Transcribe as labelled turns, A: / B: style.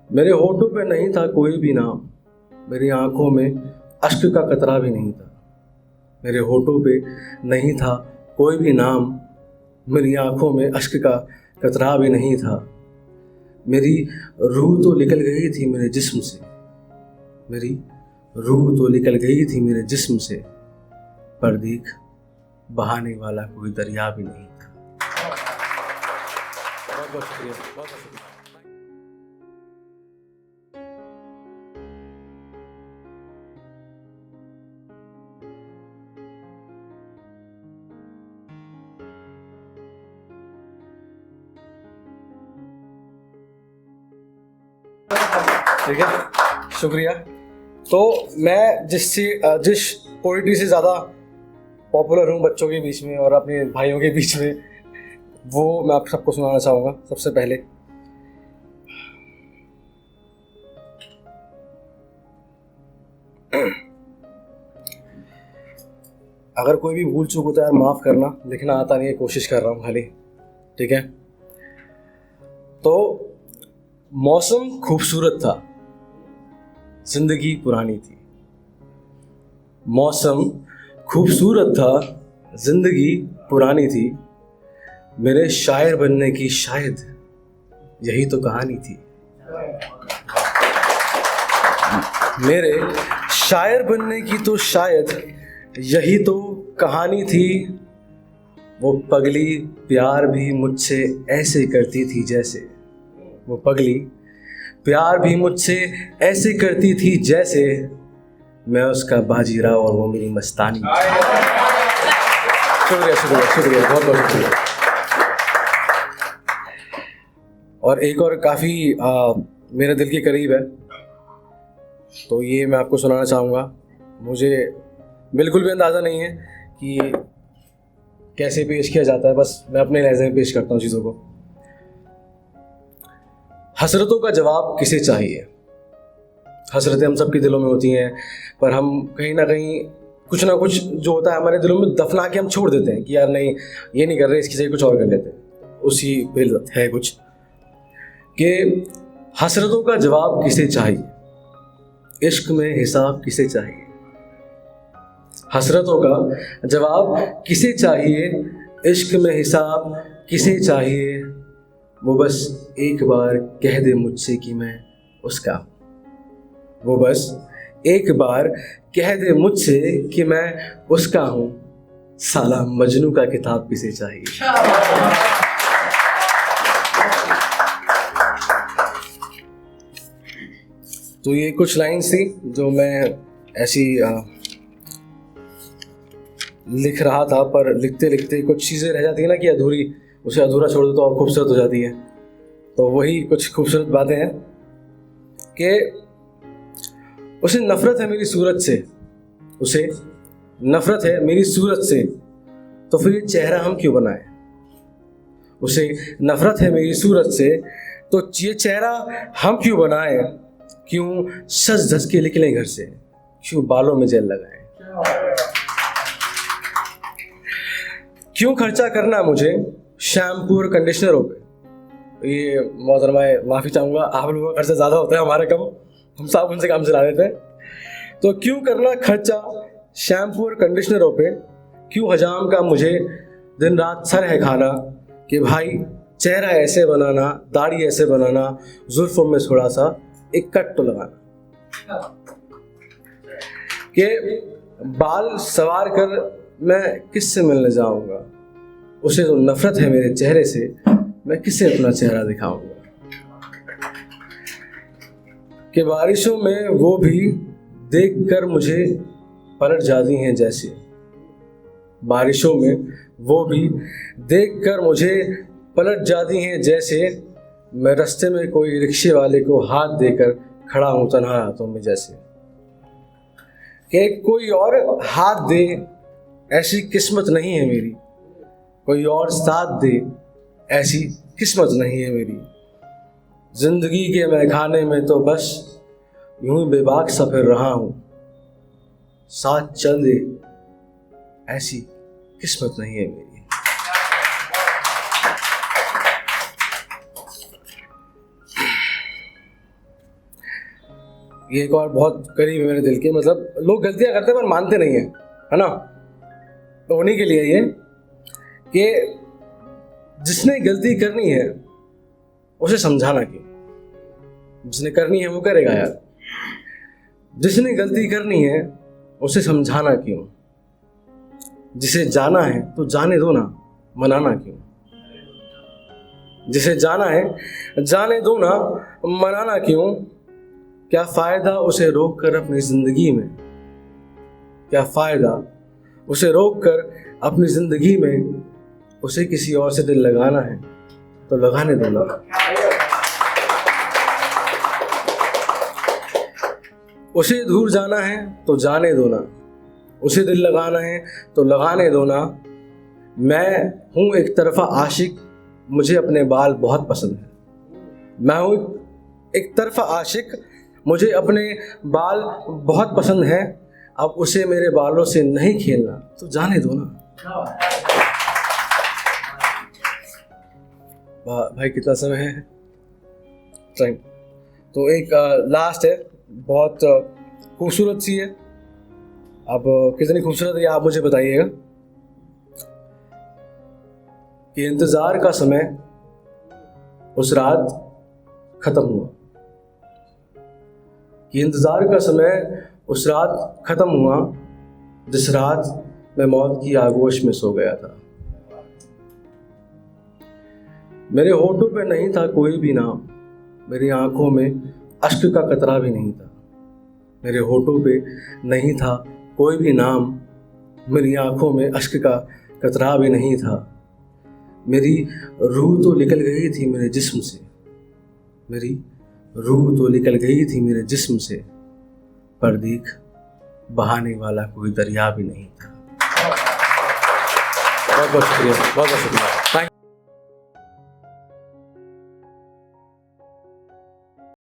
A: मेरे होठों पे नहीं था कोई भी नाम, मेरी आंखों में अश्क का कतरा भी नहीं था। मेरे होठों पे नहीं था कोई भी नाम, मेरी आंखों में अश्क का कतरा भी नहीं था। मेरी रूह तो निकल गई थी मेरे जिस्म से, मेरी रूह तो निकल गई थी मेरे जिस्म से, पर देख बहाने वाला कोई दरिया भी नहीं था। बहुत बहुत शुक्रिया, बहुत बहुत शुक्रिया। ठीक है, शुक्रिया। तो मैं जिस पोइट्री से ज़्यादा पॉपुलर हूँ बच्चों के बीच में और अपने भाइयों के बीच में, वो मैं आप सबको सुनाना चाहूँगा। सबसे पहले अगर कोई भी भूल चूक होता है माफ़ करना, लिखना आता नहीं है, कोशिश कर रहा हूँ खाली। ठीक है, तो मौसम खूबसूरत था, जिंदगी पुरानी थी। मौसम खूबसूरत था, जिंदगी पुरानी थी। मेरे शायर बनने की शायद यही तो कहानी थी। मेरे शायर बनने की तो शायद यही तो कहानी थी। वो पगली प्यार भी मुझसे ऐसे करती थी जैसे, वो पगली प्यार भी मुझसे ऐसे करती थी जैसे मैं उसका बाजीराव और वो मेरी मस्तानी। शुक्रिया शुक्रिया शुक्रिया, बहुत बहुत शुक्रिया। और एक और काफ़ी मेरे दिल के करीब है, तो ये मैं आपको सुनाना चाहूँगा। मुझे बिल्कुल भी अंदाज़ा नहीं है कि कैसे पेश किया जाता है, बस मैं अपने लहज़े में पेश करता हूँ चीज़ों को। हसरतों का जवाब किसे चाहिए। हसरतें हम सबके दिलों में होती हैं, पर हम कहीं ना कहीं कुछ ना कुछ जो होता है हमारे दिलों में दफना के हम छोड़ देते हैं कि यार नहीं, ये नहीं कर रहे, इसकी जगह कुछ और कर लेते हैं। उसी पे है कुछ कि हसरतों का जवाब किसे चाहिए, इश्क में हिसाब किसे चाहिए। हसरतों का जवाब किसे चाहिए, इश्क में हिसाब किसे चाहिए। वो बस एक बार कह दे मुझसे कि मैं उसका, वो बस एक बार कह दे मुझसे कि मैं उसका हूँ। साला मजनू का किताब किसे चाहिए। तो ये कुछ लाइन्स थी जो मैं ऐसी लिख रहा था, पर लिखते लिखते कुछ चीज़ें रह जाती है ना कि अधूरी, उसे अधूरा छोड़ दो तो और खूबसूरत हो जाती है। तो वही कुछ खूबसूरत बातें हैं कि उसे नफ़रत है मेरी सूरत से, उसे नफ़रत है मेरी सूरत से, तो फिर ये चेहरा हम क्यों बनाए। उसे नफ़रत है मेरी सूरत से, तो ये चेहरा हम क्यों बनाए। क्यों सज धज के निकले घर से, क्यों बालों में जेल लगाए। क्यों खर्चा करना मुझे शैम्पू और कंडीशनरों पे। ये मोहतरमा माफ़ी चाहूँगा, आप लोगों का खर्चा ज़्यादा होता है, हमारा कम, हम साबुन से काम चला देते हैं। तो क्यों करना खर्चा शैम्पू और कंडीशनरों पे। क्यों हजाम का मुझे दिन रात सर है खाना कि भाई चेहरा ऐसे बनाना, दाढ़ी ऐसे बनाना, जुल्फों में थोड़ा सा एक कट तो लगाना, कि बाल सवार कर मैं किससे मिलने जाऊंगा। उसे तो नफरत है मेरे चेहरे से, मैं किससे अपना चेहरा दिखाऊंगा। कि बारिशों में वो भी देखकर मुझे पलट जाती हैं जैसे, बारिशों में वो भी देखकर मुझे पलट जाती हैं जैसे, मैं रास्ते में कोई रिक्शे वाले को हाथ देकर खड़ा हूँ तन्हा हाथों में जैसे। कि कोई और हाथ दे ऐसी किस्मत नहीं है मेरी, कोई और साथ दे ऐसी किस्मत नहीं है मेरी। जिंदगी के मैखाने में तो बस यूं ही बेबाक सा फिर रहा हूँ, साथ चल दे ऐसी किस्मत नहीं है मेरी। ये एक और बहुत करीब है मेरे दिल के, मतलब लोग गलतियां करते हैं पर मानते नहीं हैं, है ना। तो उन्हीं के लिए ये कि जिसने गलती करनी है उसे समझाना क्यों, जिसने करनी है वो करेगा यार, जिसने गलती करनी है उसे समझाना क्यों, जिसे जाना है तो जाने दो ना, मनाना क्यों, जिसे जाना है जाने दो ना, मनाना क्यों, क्या फ़ायदा उसे रोक कर अपनी ज़िंदगी में, क्या फ़ायदा उसे रोक कर अपनी ज़िंदगी में, उसे किसी और से दिल लगाना है तो लगाने दो ना, उसे दूर जाना है तो जाने दो ना, उसे दिल लगाना है तो लगाने दो ना। मैं हूँ एक तरफा आशिक, मुझे अपने बाल बहुत पसंद है। मैं हूँ एक तरफा आशिक, मुझे अपने बाल बहुत पसंद है। अब उसे मेरे बालों से नहीं खेलना तो जाने दो ना। भाई कितना समय है टाइम? तो एक लास्ट है, बहुत खूबसूरत सी है। अब कितनी खूबसूरत है आप मुझे बताइएगा। कि इंतज़ार का समय उस रात ख़त्म हुआ, कि इंतज़ार का समय उस रात ख़त्म हुआ, जिस रात मैं मौत की आगोश में सो गया था। मेरे होठों पे नहीं था कोई भी नाम, मेरी आंखों में अश्क का कतरा भी नहीं था। मेरे होठों पे नहीं था कोई भी नाम, मेरी आंखों में अश्क का कतरा भी नहीं था। मेरी रूह तो निकल गई थी मेरे जिस्म से, मेरी रूह तो निकल गई थी मेरे जिस्म से, पर देख बहाने वाला कोई दरिया भी नहीं था। बहुत बहुत शुक्रिया, बहुत बहुत शुक्रिया।